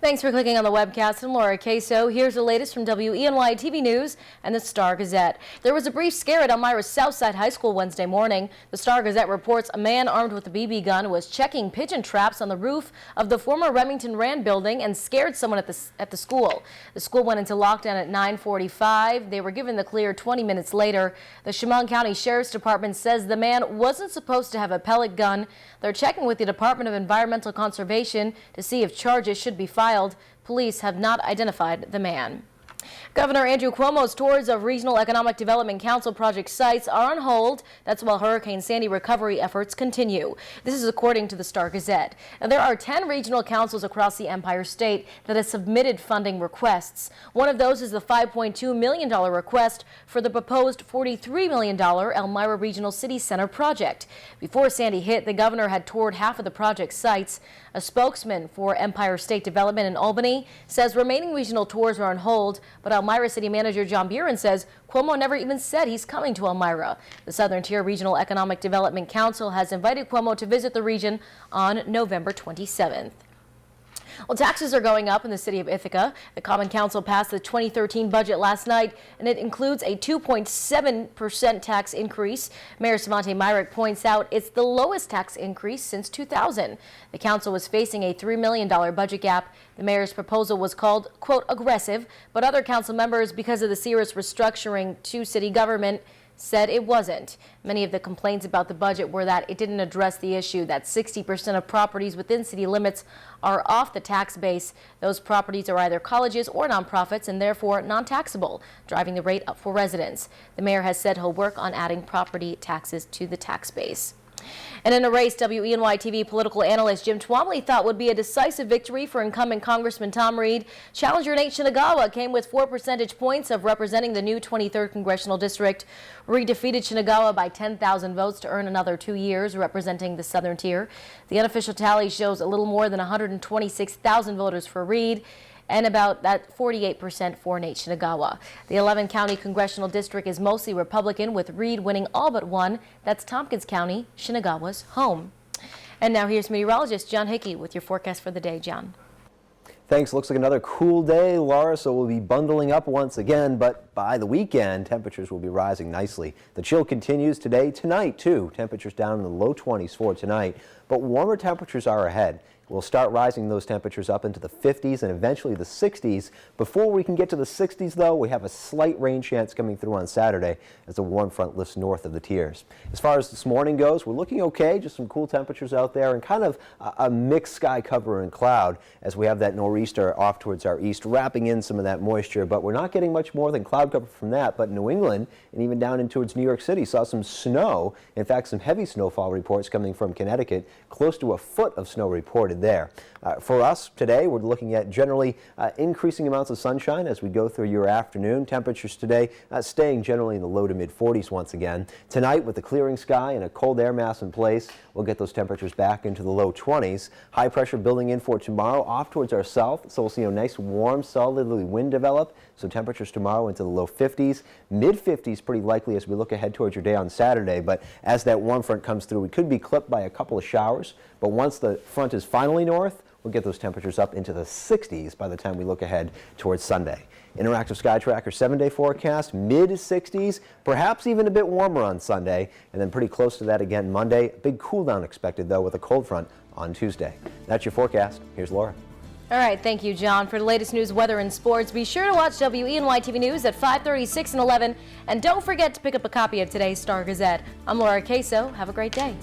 Thanks for clicking on the webcast. I'm Laura Queso. Here's the latest from WENY TV News and the Star-Gazette. There was a brief scare at Elmira's Southside High School Wednesday morning. The Star-Gazette reports a man armed with a BB gun was checking pigeon traps on the roof of the former Remington Rand building and scared someone at the school. The school went into lockdown at 9:45. They were given the clear 20 minutes later. The Chemung County Sheriff's Department says the man wasn't supposed to have a pellet gun. They're checking with the Department of Environmental Conservation to see if charges should be filed. Police have not identified the man. Governor Andrew Cuomo's tours of Regional Economic Development Council project sites are on hold. That's while Hurricane Sandy recovery efforts continue. This is according to the Star-Gazette. Now, there are 10 regional councils across the Empire State that have submitted funding requests. One of those is the $5.2 million request for the proposed $43 million Elmira Regional City Center project. Before Sandy hit, the governor had toured half of the project sites. A spokesman for Empire State Development in Albany says remaining regional tours are on hold, but Elmira City Manager John Buren says Cuomo never even said he's coming to Elmira. The Southern Tier Regional Economic Development Council has invited Cuomo to visit the region on November 27th. Well, taxes are going up in the city of Ithaca. The Common Council passed the 2013 budget last night, and it includes a 2.7% tax increase. Mayor Savante Myrick points out it's the lowest tax increase since 2000. The council was facing a $3 million budget gap. The mayor's proposal was called, quote, aggressive, but other council members, because of the serious restructuring to city government, said it wasn't. Many of the complaints about the budget were that it didn't address the issue that 60% of properties within city limits are off the tax base. Those properties are either colleges or nonprofits and therefore non-taxable, driving the rate up for residents. The mayor has said he'll work on adding property taxes to the tax base. And in a race WENY TV political analyst Jim Twomley thought would be a decisive victory for incumbent Congressman Tom Reed, challenger Nate Shinagawa came with 4 percentage points of representing the new 23rd Congressional District. Reed defeated Shinagawa by 10,000 votes to earn another 2 years representing the Southern Tier. The unofficial tally shows a little more than 126,000 voters for Reed, and about that 48% for Nate Shinagawa. The 11-county congressional district is mostly Republican, with Reed winning all but one. That's Tompkins County, Shinagawa's home. And now here's meteorologist John Hickey with your forecast for the day. John. Thanks. Looks like another cool day, Laura, so we'll be bundling up once again, but by the weekend, temperatures will be rising nicely. The chill continues today, tonight, too. Temperatures down in the low 20s for tonight, but warmer temperatures are ahead. We'll start rising those temperatures up into the 50s and eventually the 60s. Before we can get to the 60s, though, we have a slight rain chance coming through on Saturday as a warm front lifts north of the tiers. As far as this morning goes, we're looking okay, just some cool temperatures out there and kind of a mixed sky cover and cloud as we have that nor'easter off towards our east, wrapping in some of that moisture, but we're not getting much more than cloud cover from that. But New England and even down in towards New York City saw some snow. In fact, some heavy snowfall reports coming from Connecticut, close to a foot of snow reported there. For us today, we're looking at generally increasing amounts of sunshine as we go through your afternoon. Temperatures today staying generally in the low to mid 40s once again. Tonight, with the clearing sky and a cold air mass in place, we'll get those temperatures back into the low 20s. High pressure building in for tomorrow off towards our south, so we'll see a nice warm southerly wind develop. So temperatures tomorrow into the low 50s, mid 50s pretty likely as we look ahead towards your day on Saturday. But as that warm front comes through, we could be clipped by a couple of showers. But once the front is finally north, we'll get those temperatures up into the 60s by the time we look ahead towards Sunday. Interactive Sky Tracker 7-day forecast, mid 60s, perhaps even a bit warmer on Sunday, and then pretty close to that again Monday. Big cool down expected, though, with a cold front on Tuesday. That's your forecast. Here's Laura. All right, thank you, John. For the latest news, weather, and sports, be sure to watch WENY TV News at 5:30, 6, and 11. And don't forget to pick up a copy of today's Star-Gazette. I'm Laura Queso. Have a great day.